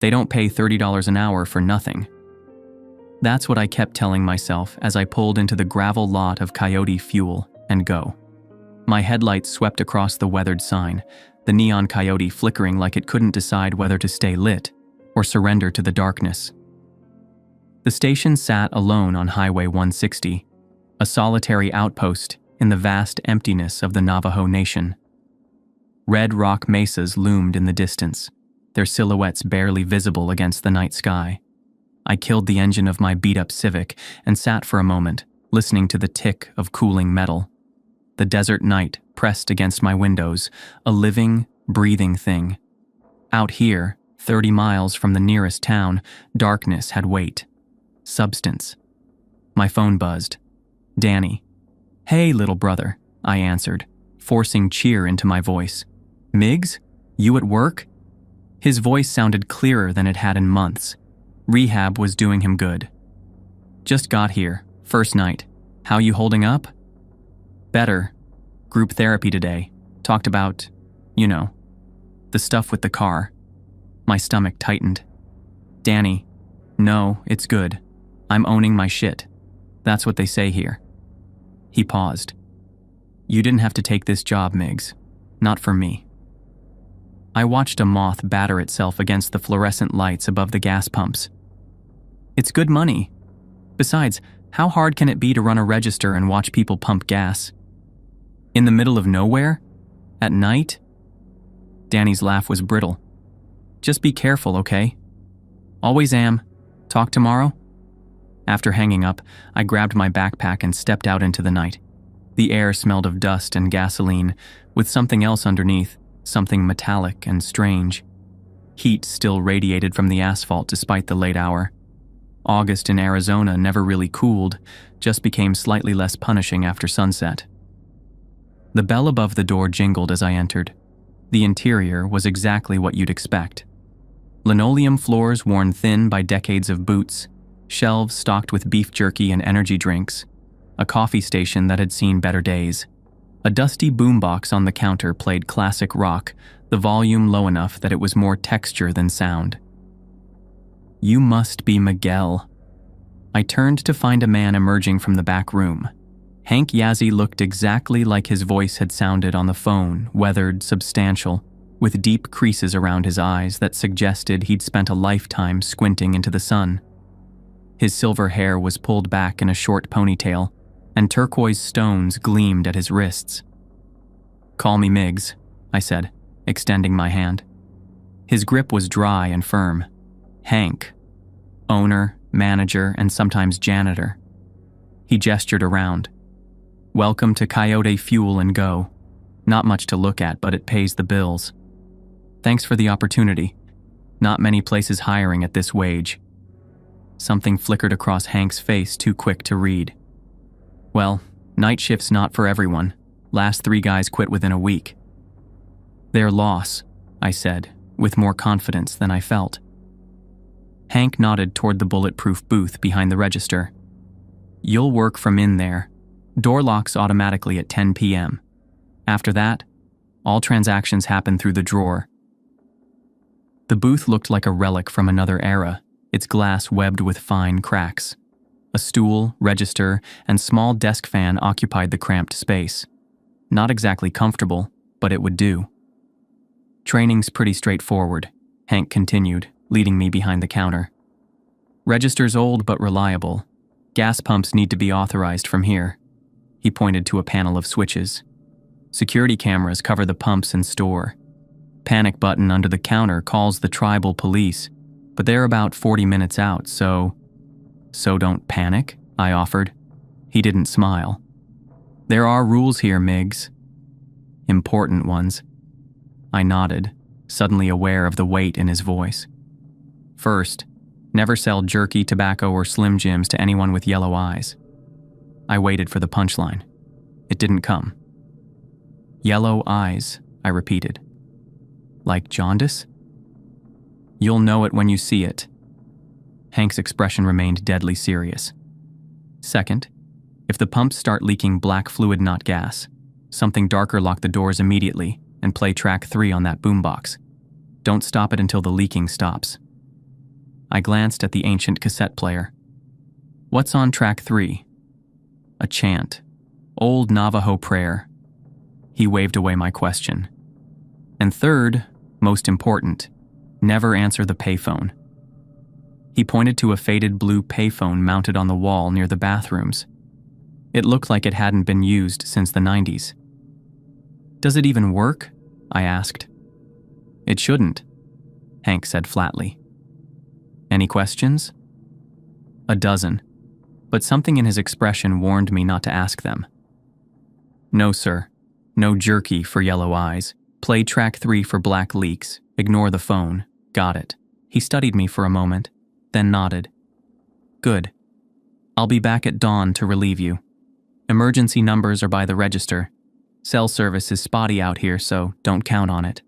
They don't pay $30 an hour for nothing. That's what I kept telling myself as I pulled into the gravel lot of Coyote Fuel and Go. My headlights swept across the weathered sign, the neon coyote flickering like it couldn't decide whether to stay lit or surrender to the darkness. The station sat alone on Highway 160, a solitary outpost in the vast emptiness of the Navajo Nation. Red rock mesas loomed in the distance, their silhouettes barely visible against the night sky. I killed the engine of my beat-up Civic and sat for a moment, listening to the tick of cooling metal. The desert night pressed against my windows, a living, breathing thing. Out here, 30 miles from the nearest town, darkness had weight, substance. My phone buzzed. Danny. "Hey, little brother," I answered, forcing cheer into my voice. "Miggs? You at work?" His voice sounded clearer than it had in months. Rehab was doing him good. "Just got here, first night. How you holding up?" "Better. Group therapy today. Talked about, the stuff with the car." My stomach tightened. "Danny, no, it's good. I'm owning my shit. That's what they say here." He paused. "You didn't have to take this job, Miggs. Not for me." I watched a moth batter itself against the fluorescent lights above the gas pumps. "It's good money. Besides, how hard can it be to run a register and watch people pump gas? In the middle of nowhere? At night?" Danny's laugh was brittle. "Just be careful, okay? Always am. Talk tomorrow?" After hanging up, I grabbed my backpack and stepped out into the night. The air smelled of dust and gasoline, with something else underneath, something metallic and strange. Heat still radiated from the asphalt despite the late hour. August in Arizona never really cooled, just became slightly less punishing after sunset. The bell above the door jingled as I entered. The interior was exactly what you'd expect. Linoleum floors worn thin by decades of boots, shelves stocked with beef jerky and energy drinks, a coffee station that had seen better days. A dusty boombox on the counter played classic rock, the volume low enough that it was more texture than sound. "You must be Miguel." I turned to find a man emerging from the back room. Hank Yazzie looked exactly like his voice had sounded on the phone, weathered, substantial, with deep creases around his eyes that suggested he'd spent a lifetime squinting into the sun. His silver hair was pulled back in a short ponytail, and turquoise stones gleamed at his wrists. "Call me Miggs," I said, extending my hand. His grip was dry and firm. Hank. Owner, manager, and sometimes janitor. He gestured around. "Welcome to Coyote Fuel and Go. Not much to look at, but it pays the bills. Thanks for the opportunity. Not many places hiring at this wage." Something flickered across Hank's face too quick to read. "Well, night shift's not for everyone. Last 3 guys quit within a week." "Their loss," I said, with more confidence than I felt. Hank nodded toward the bulletproof booth behind the register. "You'll work from in there. Door locks automatically at 10 p.m. After that, all transactions happen through the drawer." The booth looked like a relic from another era, its glass webbed with fine cracks. A stool, register, and small desk fan occupied the cramped space. Not exactly comfortable, but it would do. "Training's pretty straightforward," Hank continued, leading me behind the counter. "Register's old but reliable. Gas pumps need to be authorized from here." He pointed to a panel of switches. "Security cameras cover the pumps and store. Panic button under the counter calls the tribal police, but they're about 40 minutes out, so don't panic," I offered. He didn't smile. "There are rules here, Miggs." "Important ones." I nodded, suddenly aware of the weight in his voice. "First, never sell jerky, tobacco, or Slim Jims to anyone with yellow eyes." I waited for the punchline. It didn't come. "Yellow eyes," I repeated. "Like jaundice?" "You'll know it when you see it." Hank's expression remained deadly serious. "Second, if the pumps start leaking black fluid, not gas, something darker, lock the doors immediately and play track 3 on that boombox. Don't stop it until the leaking stops. I glanced at the ancient cassette player. What's on track 3? A chant. Old Navajo prayer. He waved away my question. And third, most important, never answer the payphone. He pointed to a faded blue payphone mounted on the wall near the bathrooms. It looked like it hadn't been used since the 90s. Does it even work? I asked. It shouldn't, Hank said flatly. Any questions? A dozen, but something in his expression warned me not to ask them. No, sir. No jerky for yellow eyes. Play track 3 for black leaks. Ignore the phone. Got it. He studied me for a moment, then nodded. Good. I'll be back at dawn to relieve you. Emergency numbers are by the register. Cell service is spotty out here, so don't count on it.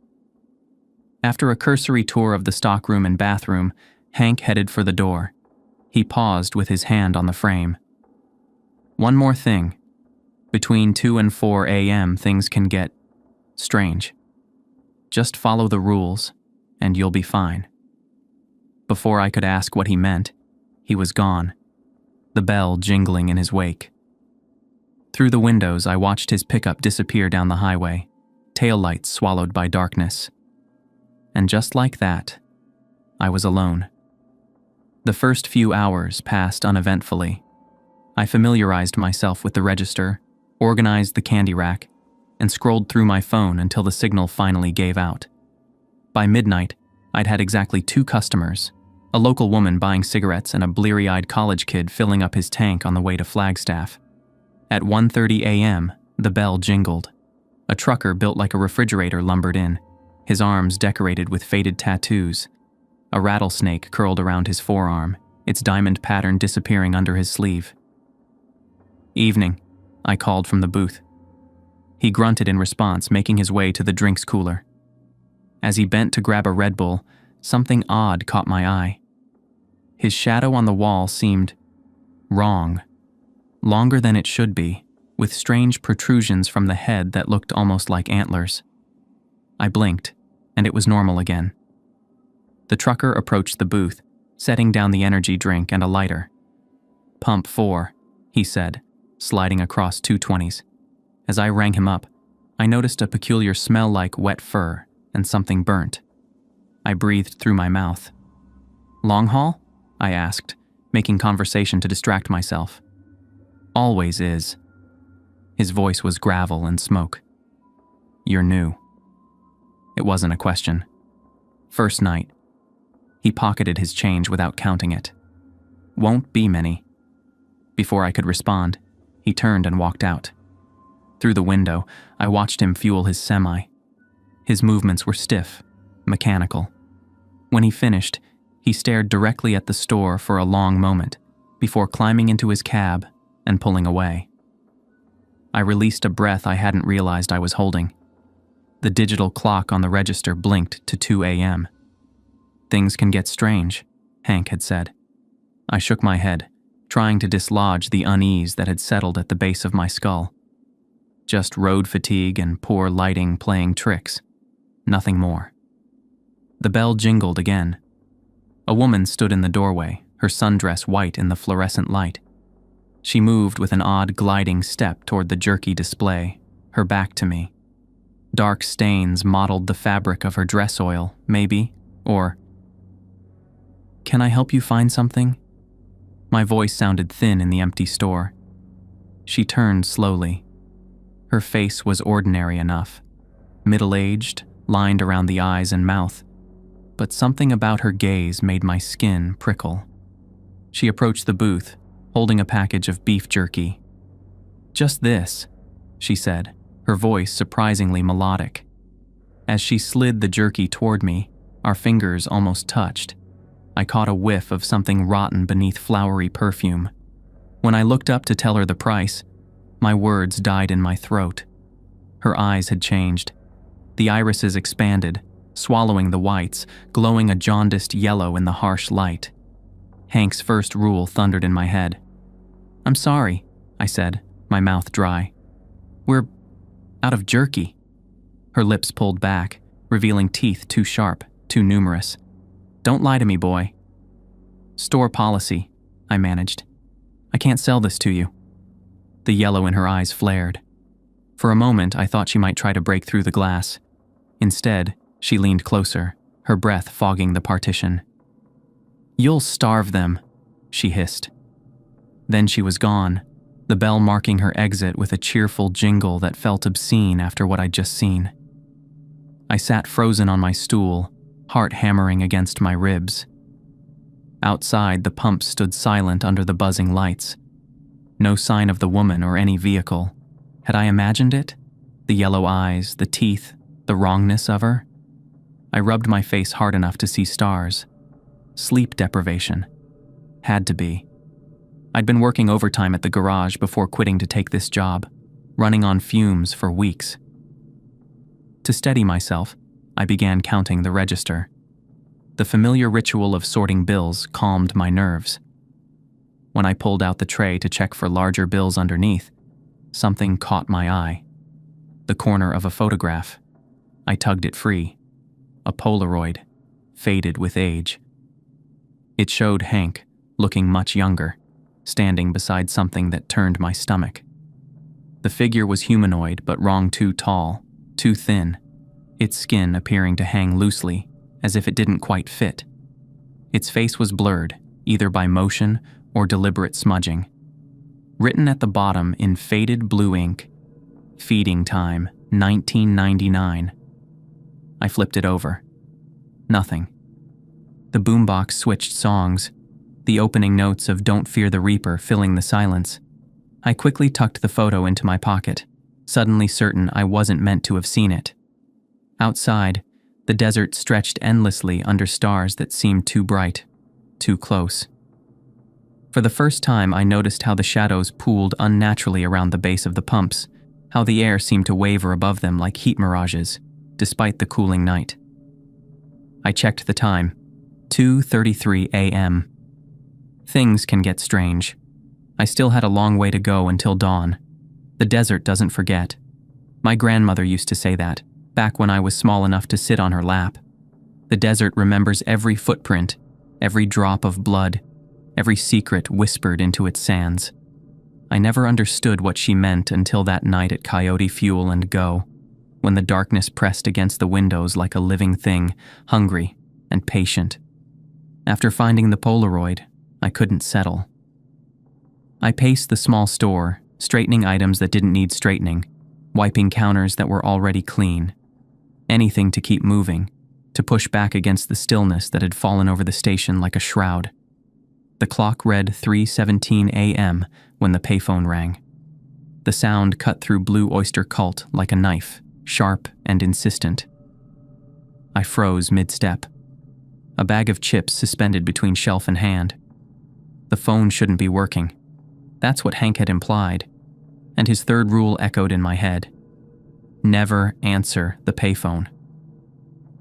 After a cursory tour of the stockroom and bathroom, Hank headed for the door. He paused with his hand on the frame. One more thing. Between 2 and 4 a.m. things can get strange. Just follow the rules, and you'll be fine. Before I could ask what he meant, he was gone, the bell jingling in his wake. Through the windows, I watched his pickup disappear down the highway, taillights swallowed by darkness. And just like that, I was alone. The first few hours passed uneventfully. I familiarized myself with the register, organized the candy rack, and scrolled through my phone until the signal finally gave out. By midnight, I'd had exactly 2 customers, a local woman buying cigarettes and a bleary-eyed college kid filling up his tank on the way to Flagstaff. At 1:30 a.m., the bell jingled. A trucker built like a refrigerator lumbered in, his arms decorated with faded tattoos. A rattlesnake curled around his forearm, its diamond pattern disappearing under his sleeve. Evening, I called from the booth. He grunted in response, making his way to the drinks cooler. As he bent to grab a Red Bull, something odd caught my eye. His shadow on the wall seemed wrong, longer than it should be, with strange protrusions from the head that looked almost like antlers. I blinked, and it was normal again. The trucker approached the booth, setting down the energy drink and a lighter. "Pump 4, he said, sliding across 2 20s. As I rang him up, I noticed a peculiar smell like wet fur and something burnt. I breathed through my mouth. "Long haul?" I asked, making conversation to distract myself. "Always is." His voice was gravel and smoke. "You're new." It wasn't a question. First night. He pocketed his change without counting it. "Won't be many." Before I could respond, he turned and walked out. Through the window, I watched him fuel his semi. His movements were stiff, mechanical. When he finished, he stared directly at the store for a long moment before climbing into his cab and pulling away. I released a breath I hadn't realized I was holding. The digital clock on the register blinked to 2 a.m. "Things can get strange," Hank had said. I shook my head, trying to dislodge the unease that had settled at the base of my skull. Just road fatigue and poor lighting playing tricks. Nothing more. The bell jingled again. A woman stood in the doorway, her sundress white in the fluorescent light. She moved with an odd gliding step toward the jerky display, her back to me. Dark stains mottled the fabric of her dress oil, maybe, or... "Can I help you find something?" My voice sounded thin in the empty store. She turned slowly. Her face was ordinary enough, middle-aged, lined around the eyes and mouth, but something about her gaze made my skin prickle. She approached the booth, holding a package of beef jerky. "Just this," she said, her voice surprisingly melodic. As she slid the jerky toward me, our fingers almost touched. I caught a whiff of something rotten beneath flowery perfume. When I looked up to tell her the price, my words died in my throat. Her eyes had changed. The irises expanded, swallowing the whites, glowing a jaundiced yellow in the harsh light. Hank's first rule thundered in my head. "I'm sorry," I said, my mouth dry. "We're out of jerky." Her lips pulled back, revealing teeth too sharp, too numerous. "Don't lie to me, boy." Store policy, I managed. I can't sell this to you. The yellow in her eyes flared. For a moment, I thought she might try to break through the glass. Instead, she leaned closer, her breath fogging the partition. You'll starve them, she hissed. Then she was gone, the bell marking her exit with a cheerful jingle that felt obscene after what I'd just seen. I sat frozen on my stool, heart hammering against my ribs. Outside, the pump stood silent under the buzzing lights. No sign of the woman or any vehicle. Had I imagined it? The yellow eyes, the teeth, the wrongness of her? I rubbed my face hard enough to see stars. Sleep deprivation. Had to be. I'd been working overtime at the garage before quitting to take this job, running on fumes for weeks. To steady myself, I began counting the register. The familiar ritual of sorting bills calmed my nerves. When I pulled out the tray to check for larger bills underneath, something caught my eye. The corner of a photograph. I tugged it free. A Polaroid, faded with age. It showed Hank, looking much younger, standing beside something that turned my stomach. The figure was humanoid, but wrong too tall, too thin, its skin appearing to hang loosely, as if it didn't quite fit. Its face was blurred, either by motion or deliberate smudging. Written at the bottom in faded blue ink, "Feeding time, 1999. I flipped it over. Nothing. The boombox switched songs, the opening notes of Don't Fear the Reaper filling the silence. I quickly tucked the photo into my pocket, suddenly certain I wasn't meant to have seen it. Outside, the desert stretched endlessly under stars that seemed too bright, too close. For the first time, I noticed how the shadows pooled unnaturally around the base of the pumps, how the air seemed to waver above them like heat mirages, despite the cooling night. I checked the time, 2:33 a.m. Things can get strange. I still had a long way to go until dawn. The desert doesn't forget. My grandmother used to say that, back when I was small enough to sit on her lap. The desert remembers every footprint, every drop of blood, every secret whispered into its sands. I never understood what she meant until that night at Coyote Fuel and Go, when the darkness pressed against the windows like a living thing, hungry and patient. After finding the Polaroid, I couldn't settle. I paced the small store, straightening items that didn't need straightening, wiping counters that were already clean. Anything to keep moving, to push back against the stillness that had fallen over the station like a shroud. The clock read 3:17 a.m. when the payphone rang. The sound cut through Blue Oyster Cult like a knife, sharp and insistent. I froze mid-step. A bag of chips suspended between shelf and hand. The phone shouldn't be working. That's what Hank had implied, and his third rule echoed in my head. Never answer the payphone.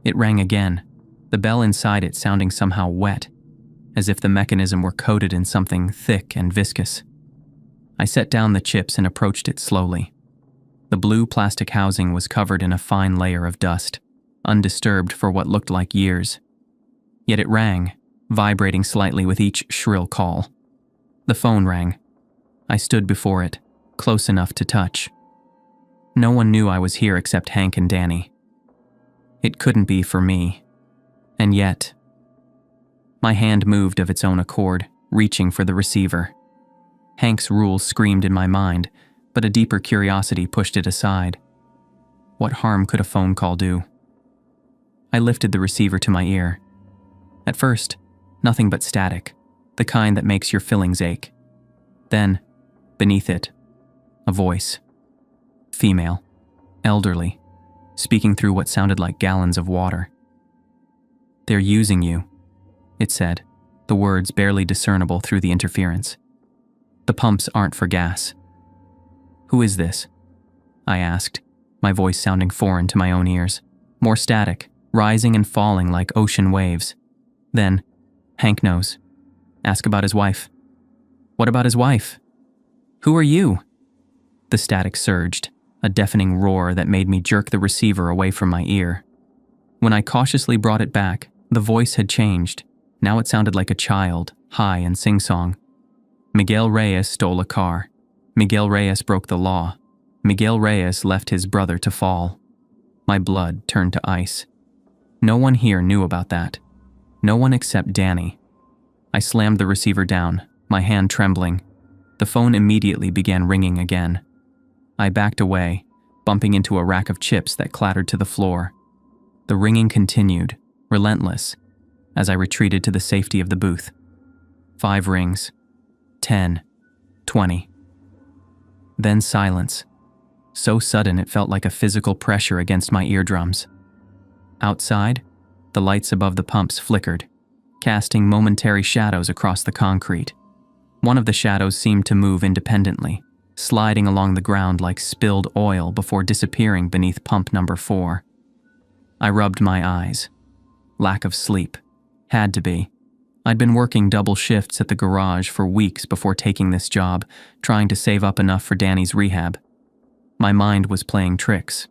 It rang again, the bell inside it sounding somehow wet, as if the mechanism were coated in something thick and viscous. I set down the chips and approached it slowly. The blue plastic housing was covered in a fine layer of dust, undisturbed for what looked like years. Yet it rang, vibrating slightly with each shrill call. The phone rang. I stood before it, close enough to touch. No one knew I was here except Hank and Danny. It couldn't be for me. And yet, my hand moved of its own accord, reaching for the receiver. Hank's rule screamed in my mind, but a deeper curiosity pushed it aside. What harm could a phone call do? I lifted the receiver to my ear. At first, nothing but static, the kind that makes your fillings ache. Then, beneath it, a voice. Female, elderly, speaking through what sounded like gallons of water. "They're using you," it said, the words barely discernible through the interference. "The pumps aren't for gas." "Who is this?" I asked, my voice sounding foreign to my own ears, more static, rising and falling like ocean waves. Then, "Hank knows. Ask about his wife." "What about his wife?" "Who are you?" The static surged, a deafening roar that made me jerk the receiver away from my ear. When I cautiously brought it back, the voice had changed. Now it sounded like a child, high and sing-song. Miguel Reyes stole a car. Miguel Reyes broke the law. Miguel Reyes left his brother to fall. My blood turned to ice. No one here knew about that. No one except Danny. I slammed the receiver down, my hand trembling. The phone immediately began ringing again. I backed away, bumping into a rack of chips that clattered to the floor. The ringing continued, relentless, as I retreated to the safety of the booth. 5 rings. 10. 20. Then silence. So sudden it felt like a physical pressure against my eardrums. Outside, the lights above the pumps flickered, casting momentary shadows across the concrete. One of the shadows seemed to move independently, sliding along the ground like spilled oil before disappearing beneath pump number 4. I rubbed my eyes. Lack of sleep. Had to be. I'd been working double shifts at the garage for weeks before taking this job, trying to save up enough for Danny's rehab. My mind was playing tricks.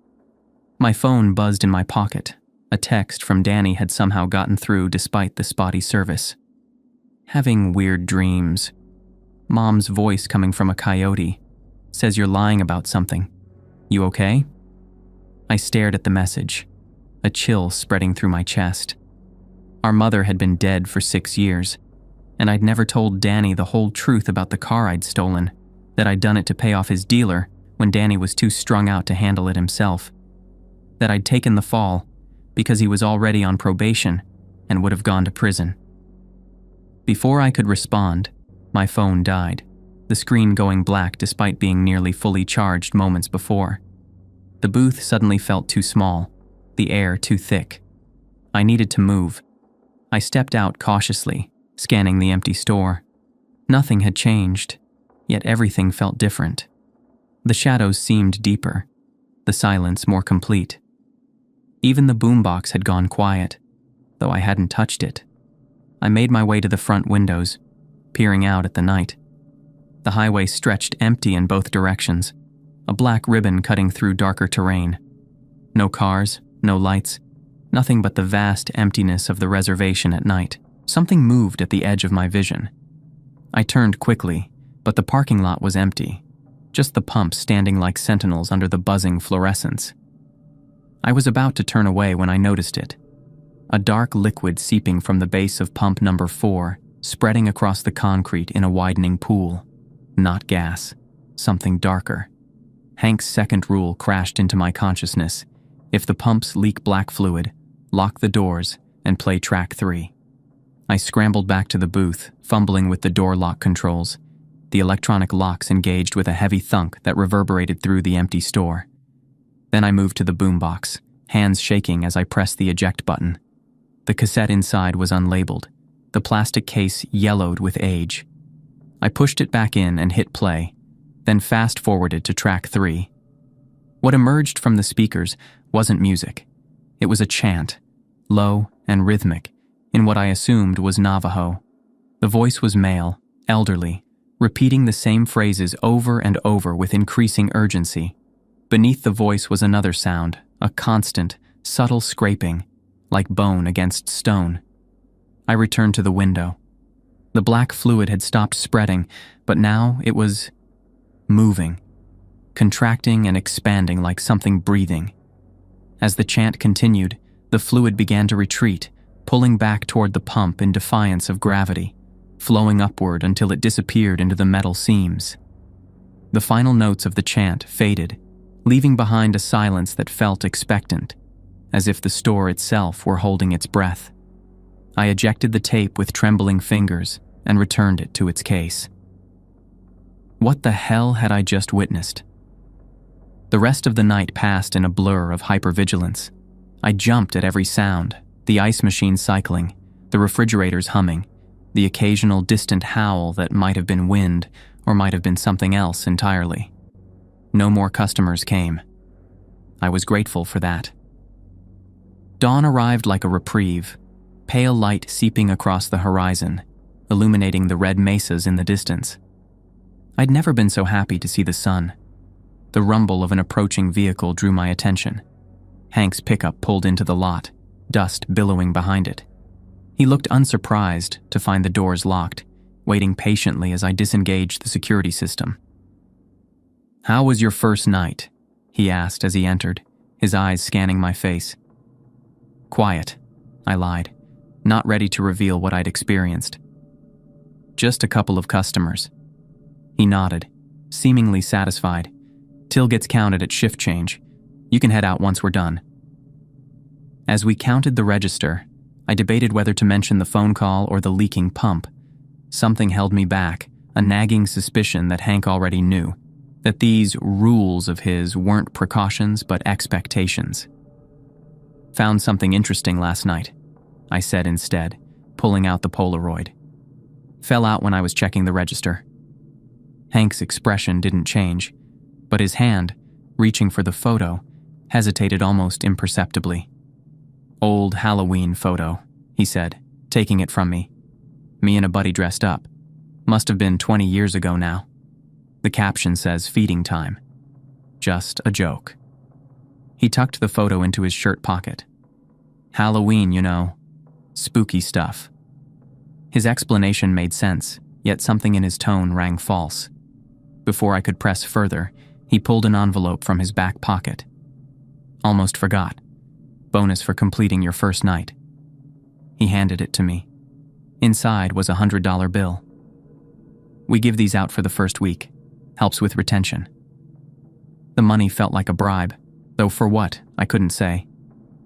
My phone buzzed in my pocket. A text from Danny had somehow gotten through despite the spotty service. Having weird dreams. Mom's voice coming from a coyote. Says you're lying about something. You okay? I stared at the message, a chill spreading through my chest. Our mother had been dead for 6 years, and I'd never told Danny the whole truth about the car I'd stolen, that I'd done it to pay off his dealer when Danny was too strung out to handle it himself, that I'd taken the fall because he was already on probation and would have gone to prison. Before I could respond, my phone died, the screen going black despite being nearly fully charged moments before. The booth suddenly felt too small, the air too thick. I needed to move. I stepped out cautiously, scanning the empty store. Nothing had changed, yet everything felt different. The shadows seemed deeper, the silence more complete. Even the boombox had gone quiet, though I hadn't touched it. I made my way to the front windows, peering out at the night. The highway stretched empty in both directions, a black ribbon cutting through darker terrain. No cars, no lights, nothing but the vast emptiness of the reservation at night. Something moved at the edge of my vision. I turned quickly, but the parking lot was empty, just the pumps standing like sentinels under the buzzing fluorescence. I was about to turn away when I noticed it. A dark liquid seeping from the base of pump number 4, spreading across the concrete in a widening pool. Not gas, something darker. Hank's second rule crashed into my consciousness. If the pumps leak black fluid, lock the doors and play track 3. I scrambled back to the booth, fumbling with the door lock controls. The electronic locks engaged with a heavy thunk that reverberated through the empty store. Then I moved to the boombox, hands shaking as I pressed the eject button. The cassette inside was unlabeled, the plastic case yellowed with age. I pushed it back in and hit play, then fast-forwarded to track 3. What emerged from the speakers wasn't music. It was a chant, low and rhythmic, in what I assumed was Navajo. The voice was male, elderly, repeating the same phrases over and over with increasing urgency. Beneath the voice was another sound, a constant, subtle scraping, like bone against stone. I returned to the window. The black fluid had stopped spreading, but now it was moving, contracting and expanding like something breathing. As the chant continued, the fluid began to retreat, pulling back toward the pump in defiance of gravity, flowing upward until it disappeared into the metal seams. The final notes of the chant faded, leaving behind a silence that felt expectant, as if the store itself were holding its breath. I ejected the tape with trembling fingers and returned it to its case. What the hell had I just witnessed? The rest of the night passed in a blur of hypervigilance. I jumped at every sound, the ice machine cycling, the refrigerators humming, the occasional distant howl that might have been wind or might have been something else entirely. No more customers came. I was grateful for that. Dawn arrived like a reprieve, pale light seeping across the horizon, illuminating the red mesas in the distance. I'd never been so happy to see the sun. The rumble of an approaching vehicle drew my attention. Hank's pickup pulled into the lot, dust billowing behind it. He looked unsurprised to find the doors locked, waiting patiently as I disengaged the security system. "How was your first night?" he asked as he entered, his eyes scanning my face. "Quiet," I lied, not ready to reveal what I'd experienced. "Just a couple of customers." He nodded, seemingly satisfied. "Till gets counted at shift change. You can head out once we're done." As we counted the register, I debated whether to mention the phone call or the leaking pump. Something held me back, a nagging suspicion that Hank already knew, that these rules of his weren't precautions but expectations. "Found something interesting last night," I said instead, pulling out the Polaroid. "Fell out when I was checking the register." Hank's expression didn't change, but his hand, reaching for the photo, hesitated almost imperceptibly. "Old Halloween photo," he said, taking it from me. "Me and a buddy dressed up. Must have been 20 years ago now. The caption says feeding time. Just a joke." He tucked the photo into his shirt pocket. "Halloween, you know. Spooky stuff." His explanation made sense, yet something in his tone rang false. Before I could press further, he pulled an envelope from his back pocket. "Almost forgot. Bonus for completing your first night." He handed it to me. Inside was a $100 bill. "We give these out for the first week. Helps with retention." The money felt like a bribe, though for what, I couldn't say.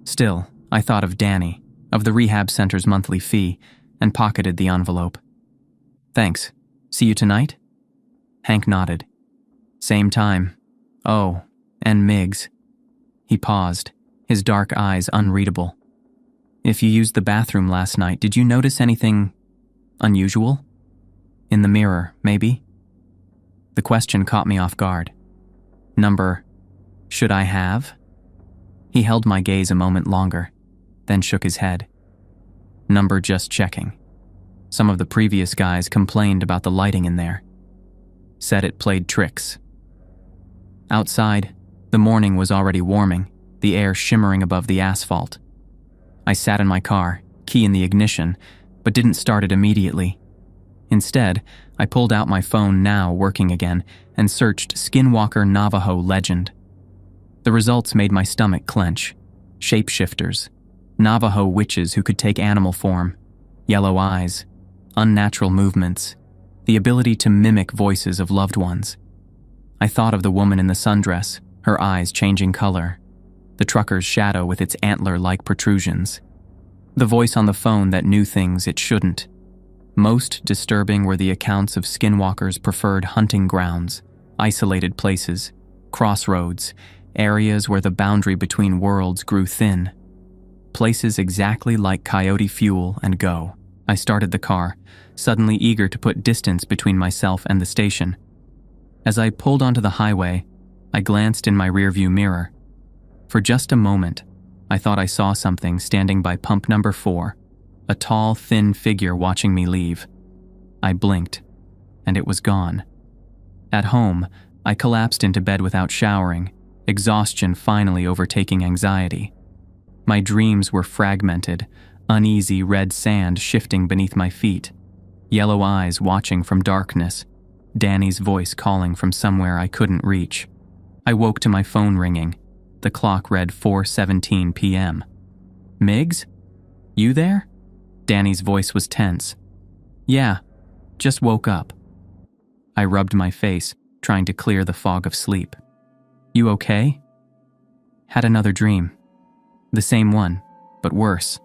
Still, I thought of Danny, of the rehab center's monthly fee, and pocketed the envelope. "Thanks. See you tonight?" Hank nodded. "Same time. Oh, and Miggs." He paused, his dark eyes unreadable. "If you used the bathroom last night, did you notice anything unusual? In the mirror, maybe?" The question caught me off guard. Number, should I have? He held my gaze a moment longer, then shook his head. Number, just checking. Some of the previous guys complained about the lighting in there. Said it played tricks. Outside, the morning was already warming, the air shimmering above the asphalt. I sat in my car, key in the ignition, but didn't start it immediately. Instead, I pulled out my phone, now working again, and searched Skinwalker Navajo legend. The results made my stomach clench. Shapeshifters, Navajo witches who could take animal form, yellow eyes, unnatural movements, the ability to mimic voices of loved ones. I thought of the woman in the sundress, her eyes changing color, the trucker's shadow with its antler-like protrusions, the voice on the phone that knew things it shouldn't. Most disturbing were the accounts of Skinwalkers' preferred hunting grounds, isolated places, crossroads, areas where the boundary between worlds grew thin. Places exactly like Coyote Fuel and Go. I started the car, suddenly eager to put distance between myself and the station. As I pulled onto the highway, I glanced in my rearview mirror. For just a moment, I thought I saw something standing by pump number 4, a tall, thin figure watching me leave. I blinked, and it was gone. At home, I collapsed into bed without showering, exhaustion finally overtaking anxiety. My dreams were fragmented, uneasy red sand shifting beneath my feet, yellow eyes watching from darkness, Danny's voice calling from somewhere I couldn't reach. I woke to my phone ringing. The clock read 4:17 p.m. "Miggs? You there?" Danny's voice was tense. "Yeah, just woke up." I rubbed my face, trying to clear the fog of sleep. "You okay?" "Had another dream. The same one, but worse.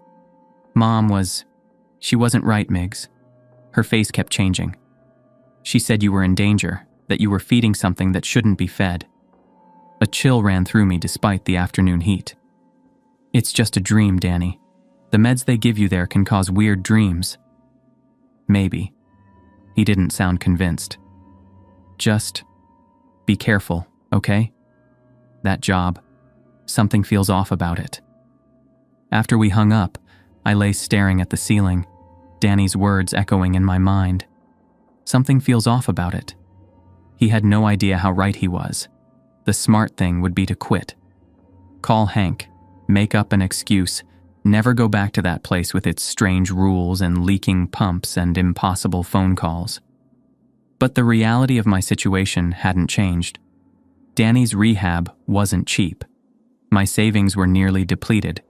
She wasn't right, Miggs." Her face kept changing. "She said you were in danger, that you were feeding something that shouldn't be fed." A chill ran through me despite the afternoon heat. "It's just a dream, Danny. The meds they give you there can cause weird dreams." "Maybe." He didn't sound convinced. "Just be careful, okay? That job, something feels off about it." After we hung up, I lay staring at the ceiling, Danny's words echoing in my mind. Something feels off about it. He had no idea how right he was. The smart thing would be to quit. Call Hank, make up an excuse, Never go back to that place with its strange rules and leaking pumps and impossible phone calls. But the reality of my situation hadn't changed. Danny's rehab wasn't cheap. My savings were nearly depleted,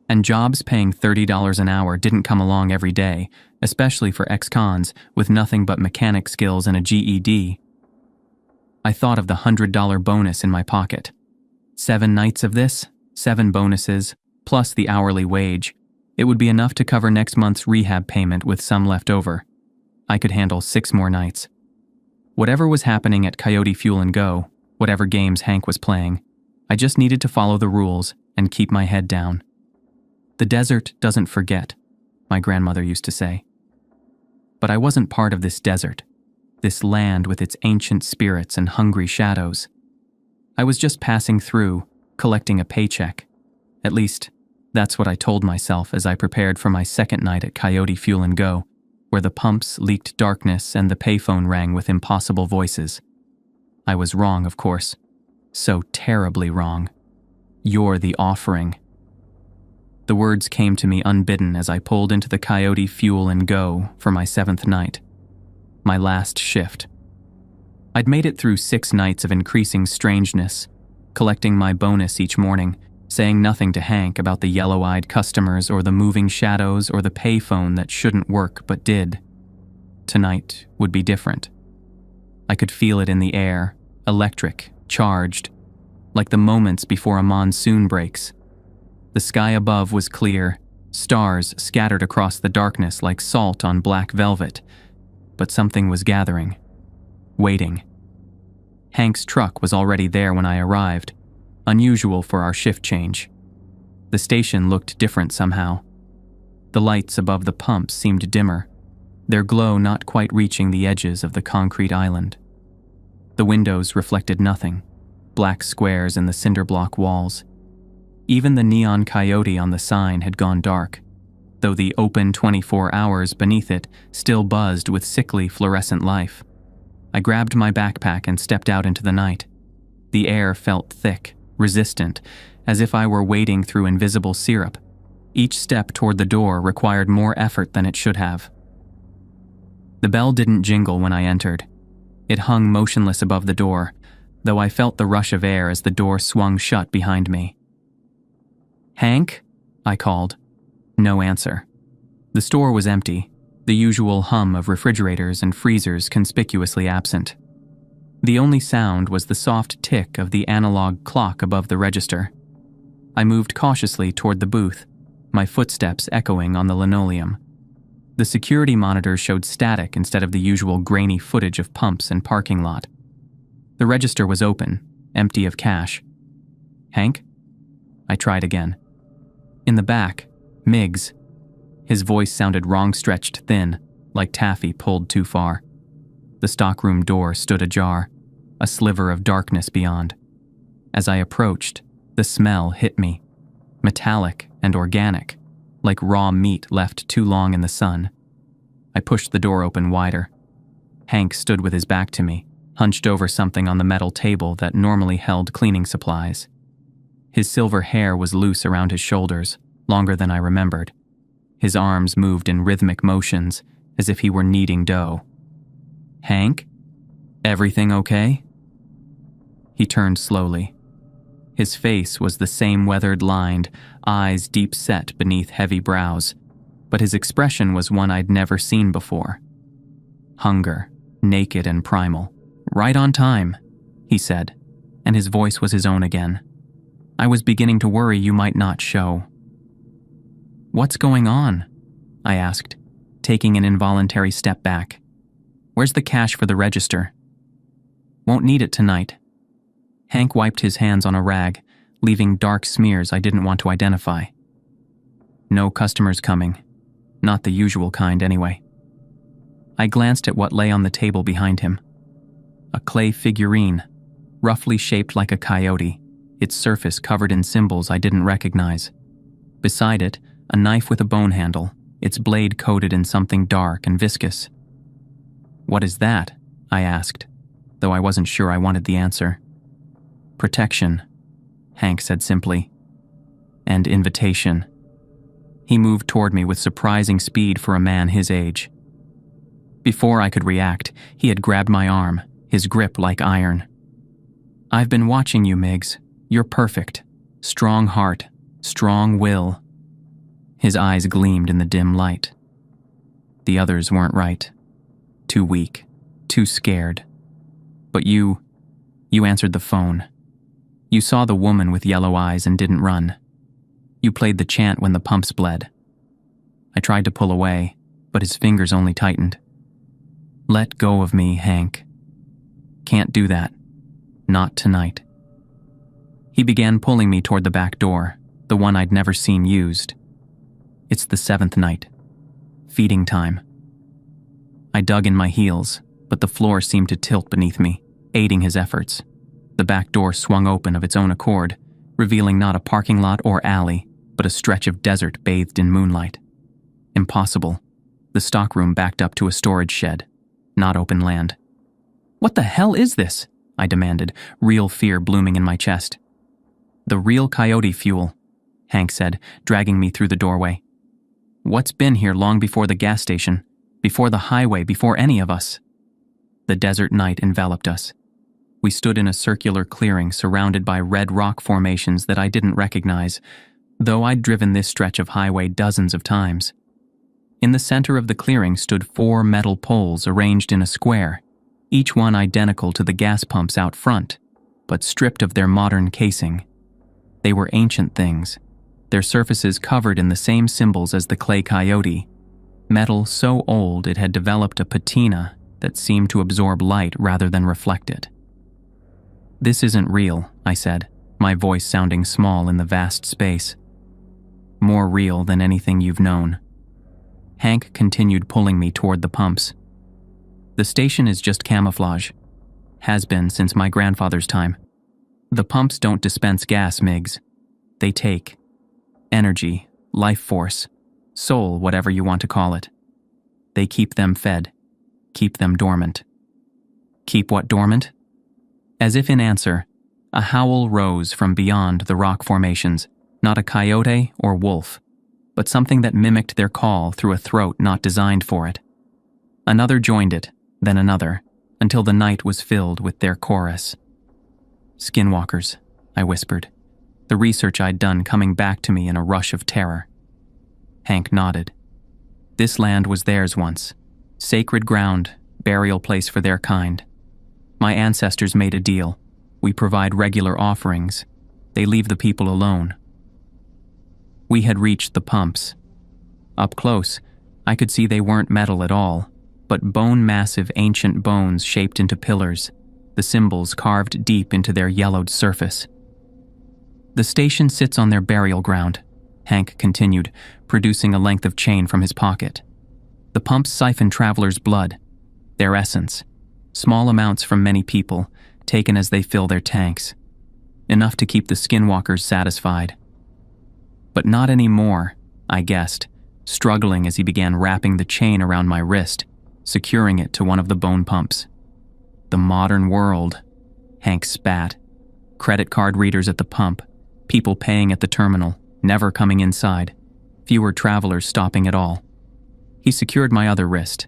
and jobs paying $30 an hour didn't come along every day, especially for ex-cons with nothing but mechanic skills and a GED. I thought of the $100 bonus in my pocket. 7 nights of this, 7 bonuses, plus the hourly wage. It would be enough to cover next month's rehab payment with some left over. I could handle 6 more nights. Whatever was happening at Coyote Fuel and Go, whatever games Hank was playing, I just needed to follow the rules and keep my head down. The desert doesn't forget, my grandmother used to say. But I wasn't part of this desert, this land with its ancient spirits and hungry shadows. I was just passing through, collecting a paycheck. At least, that's what I told myself as I prepared for my second night at Coyote Fuel and Go, where the pumps leaked darkness and the payphone rang with impossible voices. I was wrong, of course. So terribly wrong. You're the offering. The words came to me unbidden as I pulled into the Coyote Fuel and Go for my 7th night. My last shift. I'd made it through 6 nights of increasing strangeness, collecting my bonus each morning, saying nothing to Hank about the yellow-eyed customers or the moving shadows or the payphone that shouldn't work but did. Tonight would be different. I could feel it in the air, electric, charged, like the moments before a monsoon breaks. The sky above was clear, stars scattered across the darkness like salt on black velvet, but something was gathering, waiting. Hank's truck was already there when I arrived, unusual for our shift change. The station looked different somehow. The lights above the pumps seemed dimmer, their glow not quite reaching the edges of the concrete island. The windows reflected nothing, black squares in the cinder block walls. Even the neon coyote on the sign had gone dark, though the open 24 hours beneath it still buzzed with sickly fluorescent life. I grabbed my backpack and stepped out into the night. The air felt thick, resistant, as if I were wading through invisible syrup. Each step toward the door required more effort than it should have. The bell didn't jingle when I entered. It hung motionless above the door, though I felt the rush of air as the door swung shut behind me. "Hank?" I called. No answer. The store was empty, the usual hum of refrigerators and freezers conspicuously absent. The only sound was the soft tick of the analog clock above the register. I moved cautiously toward the booth, my footsteps echoing on the linoleum. The security monitor showed static instead of the usual grainy footage of pumps and parking lot. The register was open, empty of cash. "Hank?" I tried again. In the back, Miggs. His voice sounded wrong-stretched thin, like taffy pulled too far. The stockroom door stood ajar, a sliver of darkness beyond. As I approached, the smell hit me, metallic and organic, like raw meat left too long in the sun. I pushed the door open wider. Hank stood with his back to me, hunched over something on the metal table that normally held cleaning supplies. His silver hair was loose around his shoulders, longer than I remembered. His arms moved in rhythmic motions, as if he were kneading dough. "Hank? Everything okay?" He turned slowly. His face was the same weathered-lined, eyes deep-set beneath heavy brows, but his expression was one I'd never seen before. Hunger, naked and primal. "Right on time," he said, and his voice was his own again. "I was beginning to worry you might not show." "What's going on?" I asked, taking an involuntary step back. "Where's the cash for the register?" "Won't need it tonight." Hank wiped his hands on a rag, leaving dark smears I didn't want to identify. "No customers coming. Not the usual kind, anyway." I glanced at what lay on the table behind him. A clay figurine, roughly shaped like a coyote, its surface covered in symbols I didn't recognize. Beside it, a knife with a bone handle, its blade coated in something dark and viscous. "What is that?" I asked, though I wasn't sure I wanted the answer. "Protection," Hank said simply. "And invitation." He moved toward me with surprising speed for a man his age. Before I could react, he had grabbed my arm, his grip like iron. "I've been watching you, Miggs. You're perfect. Strong heart, strong will." His eyes gleamed in the dim light. The others weren't right. Too weak, too scared. But you answered the phone. You saw the woman with yellow eyes and didn't run. You played the chant when the pumps bled. I tried to pull away, but his fingers only tightened. "Let go of me, Hank. Can't do that. Not tonight." He began pulling me toward the back door, the one I'd never seen used. It's the 7th night. Feeding time. I dug in my heels, but the floor seemed to tilt beneath me, aiding his efforts. The back door swung open of its own accord, revealing not a parking lot or alley, but a stretch of desert bathed in moonlight. Impossible. The stockroom backed up to a storage shed, not open land. "What the hell is this?" I demanded, real fear blooming in my chest. "The real coyote fuel," Hank said, dragging me through the doorway. "What's been here long before the gas station, before the highway, before any of us?" The desert night enveloped us. We stood in a circular clearing surrounded by red rock formations that I didn't recognize, though I'd driven this stretch of highway dozens of times. In the center of the clearing stood 4 metal poles arranged in a square, each one identical to the gas pumps out front, but stripped of their modern casing. They were ancient things, their surfaces covered in the same symbols as the clay coyote, metal so old it had developed a patina that seemed to absorb light rather than reflect it. "This isn't real," I said, my voice sounding small in the vast space. "More real than anything you've known." Hank continued pulling me toward the pumps. "The station is just camouflage. Has been since my grandfather's time. The pumps don't dispense gas, Miggs. They take energy, life force, soul, whatever you want to call it. They keep them fed, keep them dormant." "Keep what dormant?" As if in answer, a howl rose from beyond the rock formations, not a coyote or wolf, but something that mimicked their call through a throat not designed for it. Another joined it, then another, until the night was filled with their chorus. "Skinwalkers," I whispered, the research I'd done coming back to me in a rush of terror. Hank nodded. This land was theirs once. Sacred ground, burial place for their kind. My ancestors made a deal. We provide regular offerings. They leave the people alone. We had reached the pumps. Up close, I could see they weren't metal at all, but bone-massive ancient bones shaped into pillars, the symbols carved deep into their yellowed surface. "The station sits on their burial ground," Hank continued, producing a length of chain from his pocket. "The pumps siphon travelers' blood, their essence, small amounts from many people, taken as they fill their tanks. Enough to keep the skinwalkers satisfied. But not anymore," I guessed, struggling as he began wrapping the chain around my wrist, securing it to one of the bone pumps. "The modern world," Hank spat. "Credit card readers at the pump, people paying at the terminal, never coming inside, fewer travelers stopping at all." He secured my other wrist.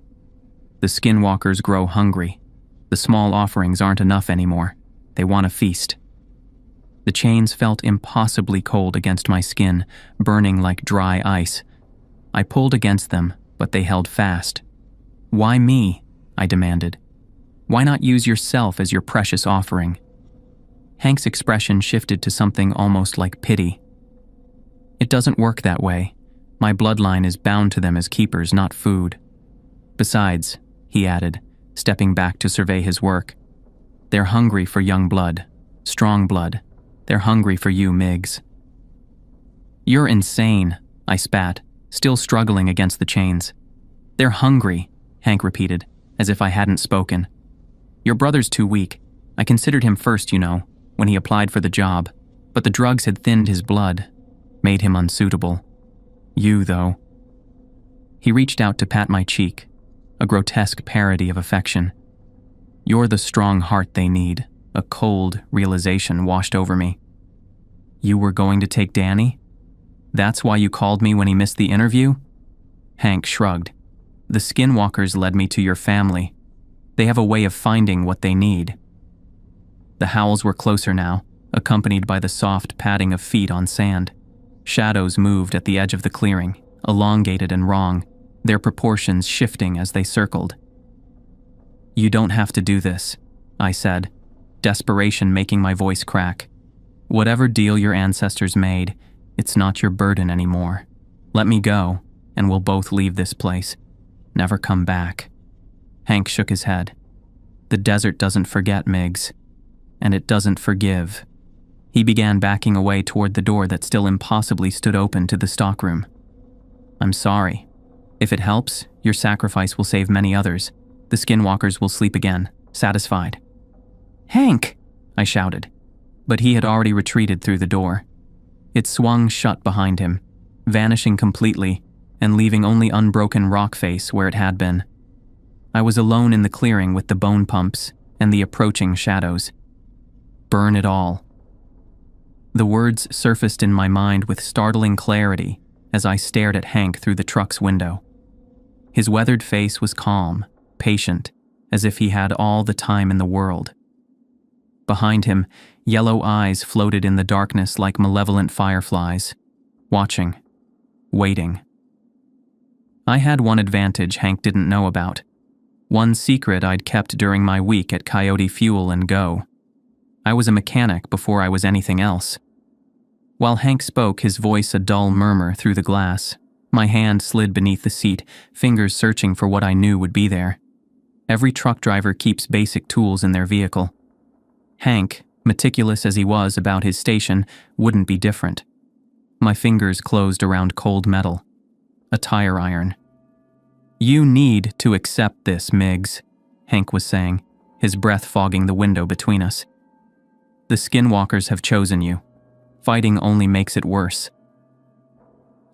"The skinwalkers grow hungry. The small offerings aren't enough anymore. They want a feast." The chains felt impossibly cold against my skin, burning like dry ice. I pulled against them, but they held fast. "Why me?" I demanded. "Why not use yourself as your precious offering?" Hank's expression shifted to something almost like pity. "It doesn't work that way. My bloodline is bound to them as keepers, not food. Besides," he added, stepping back to survey his work, "they're hungry for young blood, strong blood. They're hungry for you, Miggs." "You're insane," I spat, still struggling against the chains. "They're hungry," Hank repeated, as if I hadn't spoken. "Your brother's too weak. I considered him first, you know, when he applied for the job, but the drugs had thinned his blood, made him unsuitable. You, though." He reached out to pat my cheek, a grotesque parody of affection. "You're the strong heart they need." A cold realization washed over me. "You were going to take Danny?" That's why you called me when he missed the interview? Hank shrugged. The Skinwalkers led me to your family. They have a way of finding what they need. The howls were closer now, accompanied by the soft padding of feet on sand. Shadows moved at the edge of the clearing, elongated and wrong, their proportions shifting as they circled. You don't have to do this, I said, desperation making my voice crack. Whatever deal your ancestors made, it's not your burden anymore. Let me go, and we'll both leave this place. Never come back. Hank shook his head. The desert doesn't forget, Miggs. And it doesn't forgive. He began backing away toward the door that still impossibly stood open to the stockroom. I'm sorry. If it helps, your sacrifice will save many others. The Skinwalkers will sleep again, satisfied. Hank! I shouted. But he had already retreated through the door. It swung shut behind him, vanishing completely and leaving only unbroken rock face where it had been. I was alone in the clearing with the bone pumps and the approaching shadows. Burn it all. The words surfaced in my mind with startling clarity as I stared at Hank through the truck's window. His weathered face was calm, patient, as if he had all the time in the world. Behind him, yellow eyes floated in the darkness like malevolent fireflies, watching, waiting. I had one advantage Hank didn't know about, one secret I'd kept during my week at Coyote Fuel and Go. I was a mechanic before I was anything else. While Hank spoke, his voice a dull murmur through the glass, my hand slid beneath the seat, fingers searching for what I knew would be there. Every truck driver keeps basic tools in their vehicle. Hank, meticulous as he was about his station, wouldn't be different. My fingers closed around cold metal. A tire iron. You need to accept this, Miggs, Hank was saying, his breath fogging the window between us. The Skinwalkers have chosen you. Fighting only makes it worse.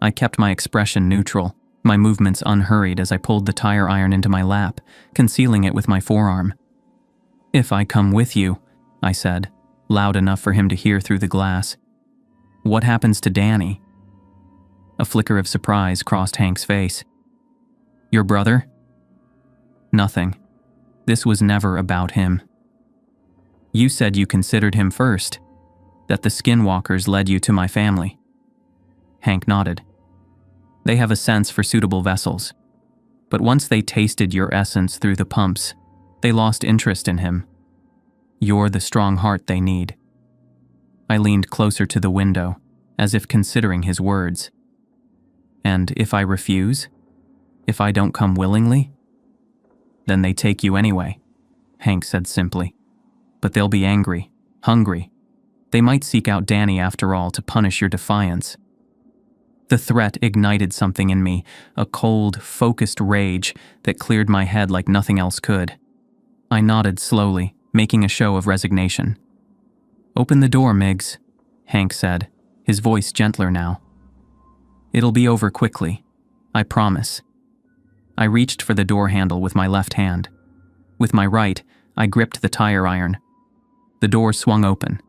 I kept my expression neutral, my movements unhurried as I pulled the tire iron into my lap, concealing it with my forearm. If I come with you, I said, loud enough for him to hear through the glass. What happens to Danny? A flicker of surprise crossed Hank's face. Your brother? Nothing. This was never about him. You said you considered him first, that the Skinwalkers led you to my family. Hank nodded. They have a sense for suitable vessels, but once they tasted your essence through the pumps, they lost interest in him. You're the strong heart they need. I leaned closer to the window, as if considering his words. And if I refuse? If I don't come willingly? Then they take you anyway, Hank said simply. But they'll be angry, hungry. They might seek out Danny after all to punish your defiance. The threat ignited something in me, a cold, focused rage that cleared my head like nothing else could. I nodded slowly, making a show of resignation. Open the door, Miggs, Hank said, his voice gentler now. It'll be over quickly, I promise. I reached for the door handle with my left hand. With my right, I gripped the tire iron. The door swung open.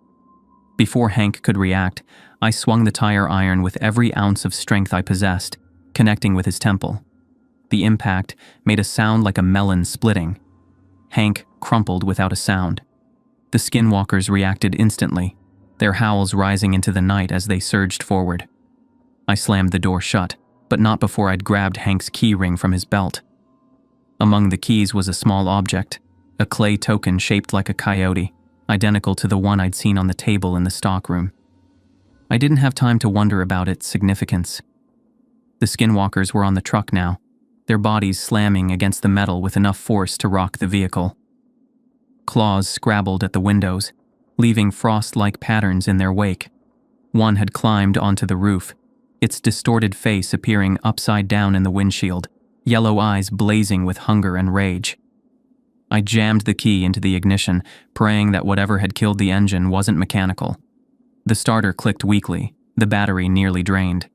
Before Hank could react, I swung the tire iron with every ounce of strength I possessed, connecting with his temple. The impact made a sound like a melon splitting. Hank crumpled without a sound. The Skinwalkers reacted instantly, their howls rising into the night as they surged forward. I slammed the door shut, but not before I'd grabbed Hank's key ring from his belt. Among the keys was a small object, a clay token shaped like a coyote, identical to the one I'd seen on the table in the stockroom. I didn't have time to wonder about its significance. The Skinwalkers were on the truck now, their bodies slamming against the metal with enough force to rock the vehicle. Claws scrabbled at the windows, leaving frost-like patterns in their wake. One had climbed onto the roof, its distorted face appearing upside down in the windshield, yellow eyes blazing with hunger and rage. I jammed the key into the ignition, praying that whatever had killed the engine wasn't mechanical. The starter clicked weakly, the battery nearly drained.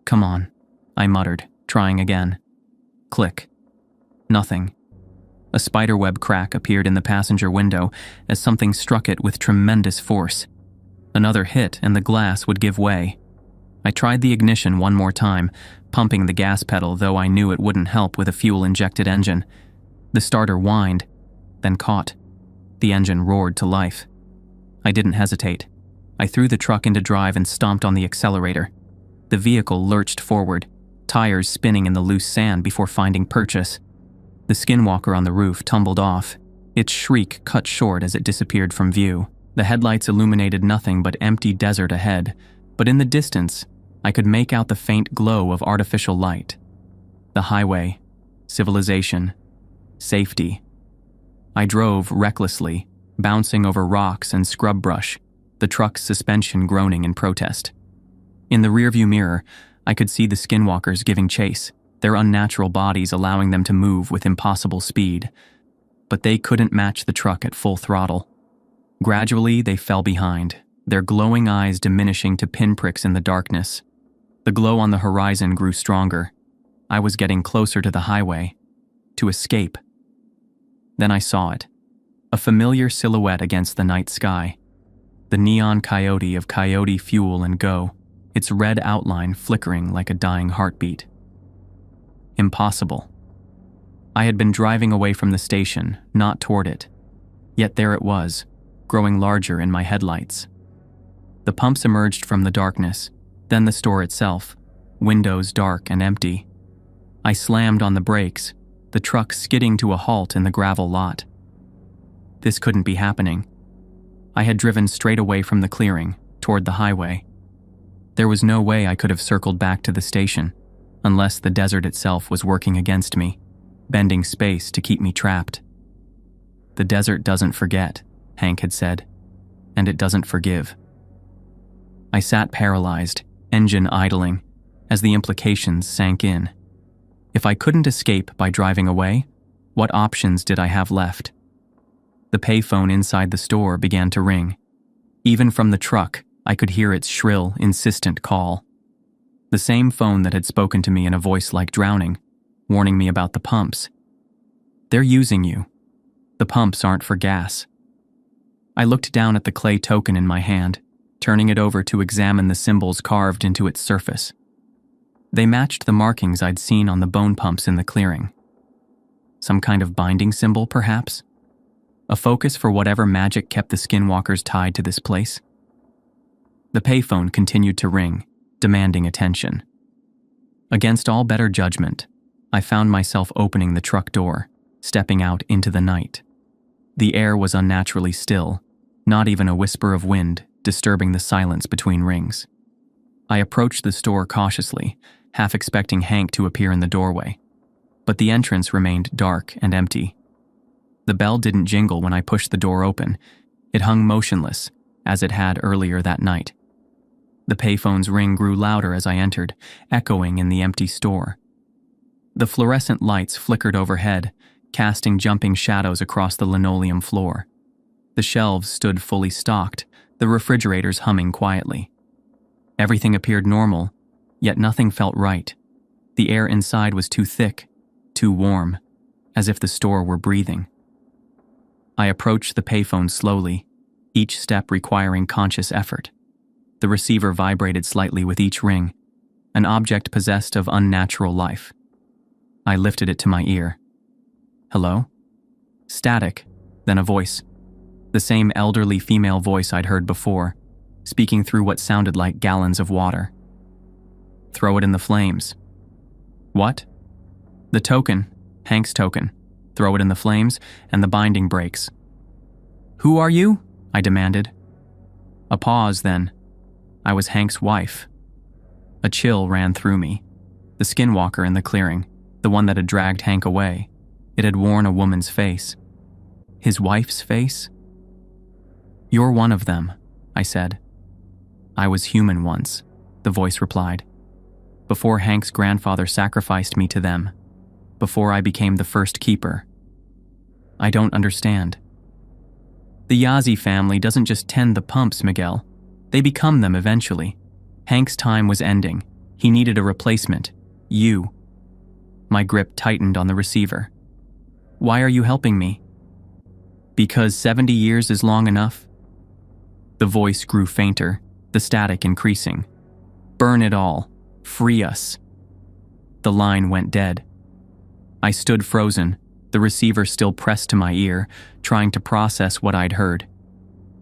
Come on, I muttered, trying again. Click. Nothing. A spiderweb crack appeared in the passenger window as something struck it with tremendous force. Another hit and the glass would give way. I tried the ignition one more time, pumping the gas pedal, though I knew it wouldn't help with a fuel-injected engine. The starter whined, then caught. The engine roared to life. I didn't hesitate. I threw the truck into drive and stomped on the accelerator. The vehicle lurched forward, tires spinning in the loose sand before finding purchase. The skinwalker on the roof tumbled off, its shriek cut short as it disappeared from view. The headlights illuminated nothing but empty desert ahead, but in the distance, I could make out the faint glow of artificial light. The highway, civilization, safety. I drove recklessly, bouncing over rocks and scrub brush, the truck's suspension groaning in protest. In the rearview mirror, I could see the skinwalkers giving chase, their unnatural bodies allowing them to move with impossible speed. But they couldn't match the truck at full throttle. Gradually, they fell behind, their glowing eyes diminishing to pinpricks in the darkness. The glow on the horizon grew stronger. I was getting closer to the highway, to escape. Then I saw it, a familiar silhouette against the night sky. The neon coyote of Coyote Fuel and Go, its red outline flickering like a dying heartbeat. Impossible. I had been driving away from the station, not toward it. Yet there it was, growing larger in my headlights. The pumps emerged from the darkness, then the store itself, windows dark and empty. I slammed on the brakes, the truck skidding to a halt in the gravel lot. This couldn't be happening. I had driven straight away from the clearing, toward the highway. There was no way I could have circled back to the station, unless the desert itself was working against me, bending space to keep me trapped. The desert doesn't forget, Hank had said, and it doesn't forgive. I sat paralyzed, engine idling, as the implications sank in. If I couldn't escape by driving away, what options did I have left? The payphone inside the store began to ring. Even from the truck, I could hear its shrill, insistent call. The same phone that had spoken to me in a voice like drowning, warning me about the pumps. They're using you. The pumps aren't for gas. I looked down at the clay token in my hand, turning it over to examine the symbols carved into its surface. They matched the markings I'd seen on the bone pumps in the clearing. Some kind of binding symbol, perhaps? A focus for whatever magic kept the skinwalkers tied to this place? The payphone continued to ring, demanding attention. Against all better judgment, I found myself opening the truck door, stepping out into the night. The air was unnaturally still, not even a whisper of wind disturbing the silence between rings. I approached the store cautiously, half expecting Hank to appear in the doorway. But the entrance remained dark and empty. The bell didn't jingle when I pushed the door open. It hung motionless, as it had earlier that night. The payphone's ring grew louder as I entered, echoing in the empty store. The fluorescent lights flickered overhead, casting jumping shadows across the linoleum floor. The shelves stood fully stocked, the refrigerators humming quietly. Everything appeared normal, yet nothing felt right. The air inside was too thick, too warm, as if the store were breathing. I approached the payphone slowly, each step requiring conscious effort. The receiver vibrated slightly with each ring, an object possessed of unnatural life. I lifted it to my ear. Hello? Static, then a voice. The same elderly female voice I'd heard before, speaking through what sounded like gallons of water. Throw it in the flames. What? The token, Hank's token. Throw it in the flames, and the binding breaks. Who are you? I demanded. A pause, then. I was Hank's wife. A chill ran through me. The skinwalker in the clearing, the one that had dragged Hank away. It had worn a woman's face. His wife's face? You're one of them, I said. I was human once, the voice replied. Before Hank's grandfather sacrificed me to them. Before I became the first keeper. I don't understand. The Yazzie family doesn't just tend the pumps, Miguel. They become them eventually. Hank's time was ending. He needed a replacement. You. My grip tightened on the receiver. Why are you helping me? Because 70 years is long enough? The voice grew fainter, the static increasing. Burn it all. Free us." The line went dead. I stood frozen, the receiver still pressed to my ear, trying to process what I'd heard.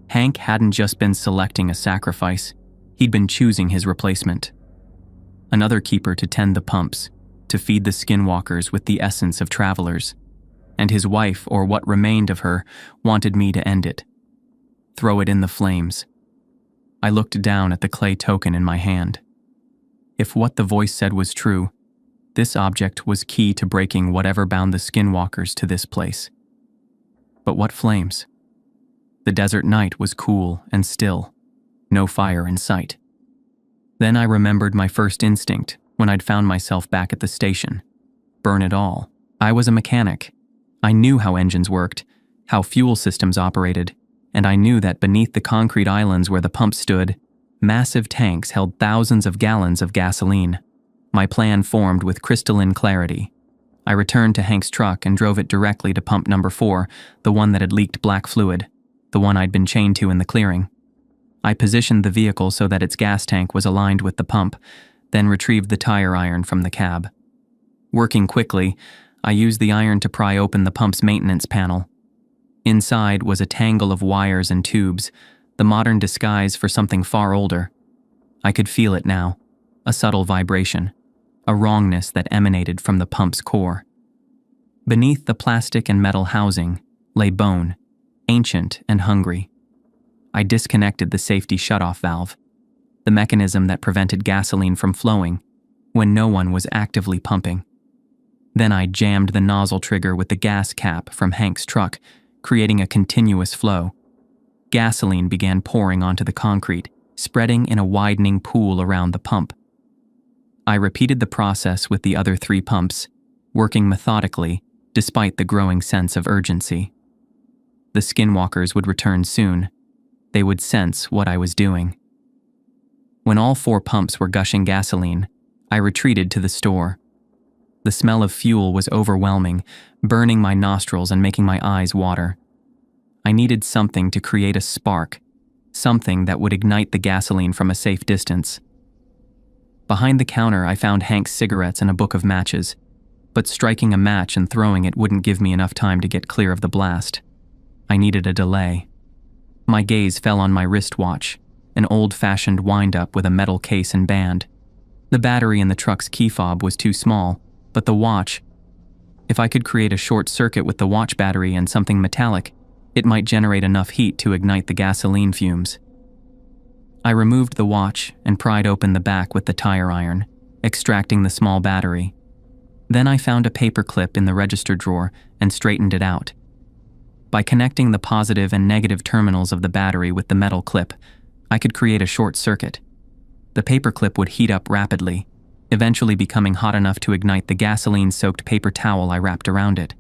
Hank hadn't just been selecting a sacrifice, he'd been choosing his replacement. Another keeper to tend the pumps, to feed the skinwalkers with the essence of travelers. And his wife, or what remained of her, wanted me to end it. Throw it in the flames. I looked down at the clay token in my hand. If what the voice said was true, this object was key to breaking whatever bound the skinwalkers to this place. But what flames? The desert night was cool and still, no fire in sight. Then I remembered my first instinct when I'd found myself back at the station. Burn it all. I was a mechanic. I knew how engines worked, how fuel systems operated, and I knew that beneath the concrete islands where the pumps stood, massive tanks held thousands of gallons of gasoline. My plan formed with crystalline clarity. I returned to Hank's truck and drove it directly to pump number 4, the one that had leaked black fluid, the one I'd been chained to in the clearing. I positioned the vehicle so that its gas tank was aligned with the pump, then retrieved the tire iron from the cab. Working quickly, I used the iron to pry open the pump's maintenance panel. Inside was a tangle of wires and tubes, the modern disguise for something far older. I could feel it now, a subtle vibration, a wrongness that emanated from the pump's core. Beneath the plastic and metal housing lay bone, ancient and hungry. I disconnected the safety shutoff valve, the mechanism that prevented gasoline from flowing when no one was actively pumping. Then I jammed the nozzle trigger with the gas cap from Hank's truck, creating a continuous flow. Gasoline began pouring onto the concrete, spreading in a widening pool around the pump. I repeated the process with the other 3 pumps, working methodically despite the growing sense of urgency. The skinwalkers would return soon. They would sense what I was doing. When all 4 pumps were gushing gasoline, I retreated to the store. The smell of fuel was overwhelming, burning my nostrils and making my eyes water. I needed something to create a spark, something that would ignite the gasoline from a safe distance. Behind the counter, I found Hank's cigarettes and a book of matches, but striking a match and throwing it wouldn't give me enough time to get clear of the blast. I needed a delay. My gaze fell on my wristwatch, an old-fashioned wind-up with a metal case and band. The battery in the truck's key fob was too small, but the watch, if I could create a short circuit with the watch battery and something metallic, it might generate enough heat to ignite the gasoline fumes. I removed the watch and pried open the back with the tire iron, extracting the small battery. Then I found a paper clip in the register drawer and straightened it out. By connecting the positive and negative terminals of the battery with the metal clip, I could create a short circuit. The paper clip would heat up rapidly, eventually becoming hot enough to ignite the gasoline-soaked paper towel I wrapped around it.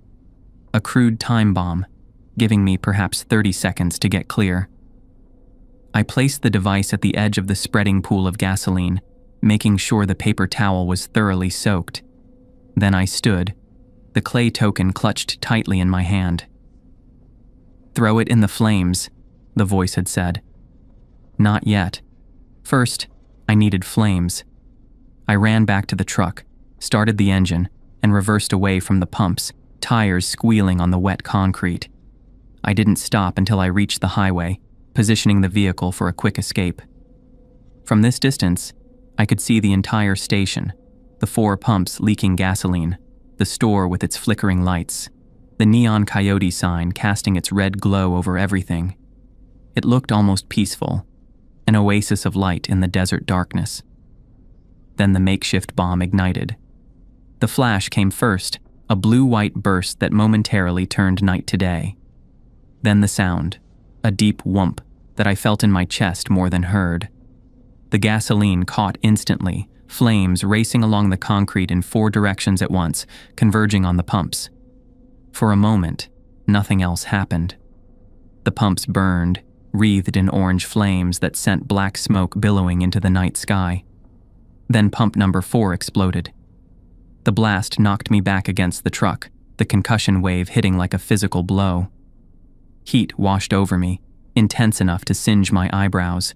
A crude time bomb, giving me perhaps 30 seconds to get clear. I placed the device at the edge of the spreading pool of gasoline, making sure the paper towel was thoroughly soaked. Then I stood, the clay token clutched tightly in my hand. "Throw it in the flames," the voice had said. Not yet. First, I needed flames. I ran back to the truck, started the engine, and reversed away from the pumps, tires squealing on the wet concrete. I didn't stop until I reached the highway, positioning the vehicle for a quick escape. From this distance, I could see the entire station, the 4 pumps leaking gasoline, the store with its flickering lights, the neon coyote sign casting its red glow over everything. It looked almost peaceful, an oasis of light in the desert darkness. Then the makeshift bomb ignited. The flash came first, a blue-white burst that momentarily turned night to day. Then the sound, a deep whoomp that I felt in my chest more than heard. The gasoline caught instantly, flames racing along the concrete in 4 directions at once, converging on the pumps. For a moment, nothing else happened. The pumps burned, wreathed in orange flames that sent black smoke billowing into the night sky. Then pump number 4 exploded. The blast knocked me back against the truck, the concussion wave hitting like a physical blow. Heat washed over me, intense enough to singe my eyebrows.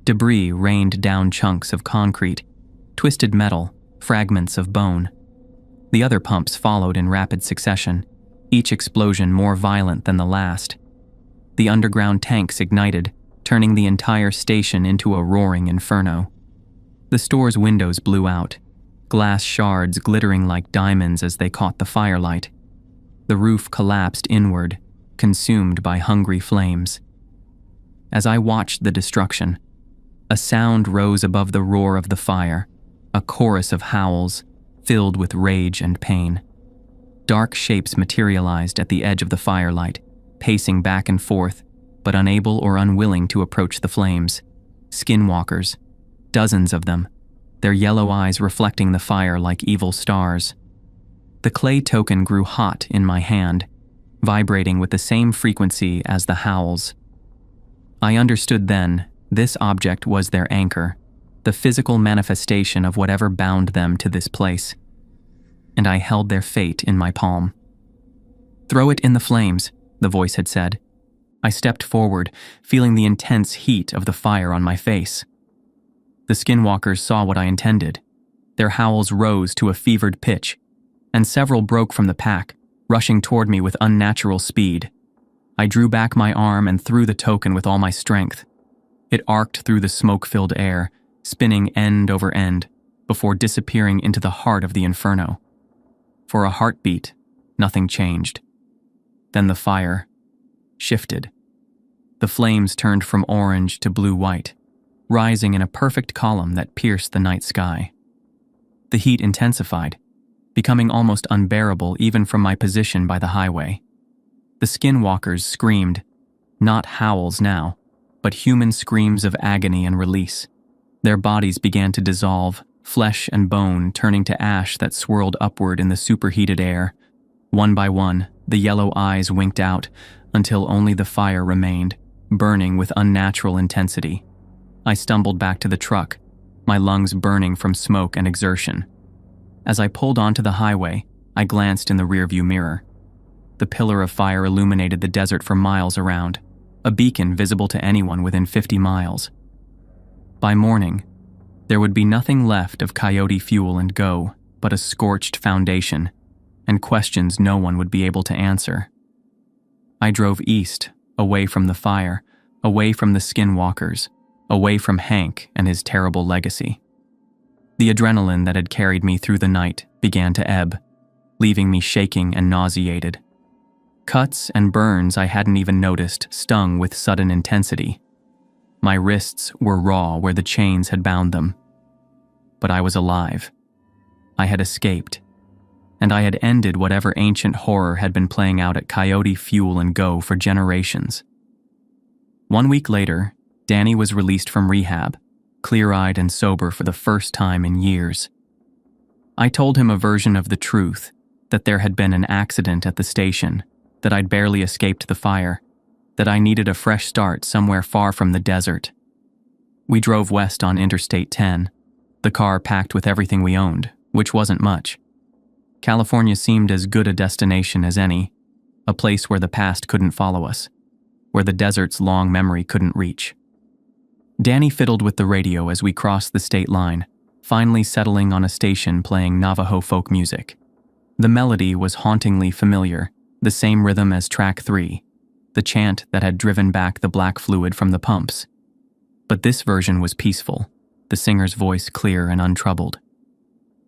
Debris rained down, chunks of concrete, twisted metal, fragments of bone. The other pumps followed in rapid succession, each explosion more violent than the last. The underground tanks ignited, turning the entire station into a roaring inferno. The store's windows blew out, glass shards glittering like diamonds as they caught the firelight. The roof collapsed inward, consumed by hungry flames. As I watched the destruction, a sound rose above the roar of the fire, a chorus of howls, filled with rage and pain. Dark shapes materialized at the edge of the firelight, pacing back and forth, but unable or unwilling to approach the flames. Skinwalkers, dozens of them, their yellow eyes reflecting the fire like evil stars. The clay token grew hot in my hand, vibrating with the same frequency as the howls. I understood then this object was their anchor, the physical manifestation of whatever bound them to this place. And I held their fate in my palm. "Throw it in the flames," the voice had said. I stepped forward, feeling the intense heat of the fire on my face. The skinwalkers saw what I intended. Their howls rose to a fevered pitch, and several broke from the pack, rushing toward me with unnatural speed. I drew back my arm and threw the token with all my strength. It arced through the smoke-filled air, spinning end over end, before disappearing into the heart of the inferno. For a heartbeat, nothing changed. Then the fire shifted. The flames turned from orange to blue-white, rising in a perfect column that pierced the night sky. The heat intensified, becoming almost unbearable even from my position by the highway. The skinwalkers screamed, not howls now, but human screams of agony and release. Their bodies began to dissolve, flesh and bone turning to ash that swirled upward in the superheated air. One by one, the yellow eyes winked out until only the fire remained, burning with unnatural intensity. I stumbled back to the truck, my lungs burning from smoke and exertion. As I pulled onto the highway, I glanced in the rearview mirror. The pillar of fire illuminated the desert for miles around, a beacon visible to anyone within 50 miles. By morning, there would be nothing left of Coyote Fuel and Go but a scorched foundation and questions no one would be able to answer. I drove east, away from the fire, away from the skinwalkers, away from Hank and his terrible legacy. The adrenaline that had carried me through the night began to ebb, leaving me shaking and nauseated. Cuts and burns I hadn't even noticed stung with sudden intensity. My wrists were raw where the chains had bound them. But I was alive. I had escaped, and I had ended whatever ancient horror had been playing out at Coyote Fuel and Go for generations. 1 week later, Danny was released from rehab, clear-eyed and sober for the first time in years. I told him a version of the truth, that there had been an accident at the station, that I'd barely escaped the fire, that I needed a fresh start somewhere far from the desert. We drove west on Interstate 10, the car packed with everything we owned, which wasn't much. California seemed as good a destination as any, a place where the past couldn't follow us, where the desert's long memory couldn't reach. Danny fiddled with the radio as we crossed the state line, finally settling on a station playing Navajo folk music. The melody was hauntingly familiar, the same rhythm as track 3, the chant that had driven back the black fluid from the pumps. But this version was peaceful, the singer's voice clear and untroubled.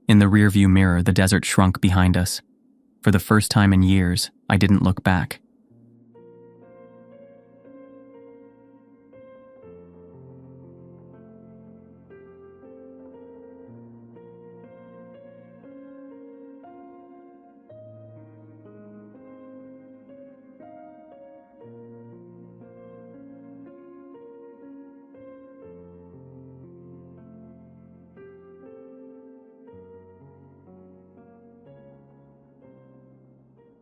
In the rearview mirror, the desert shrunk behind us. For the first time in years, I didn't look back.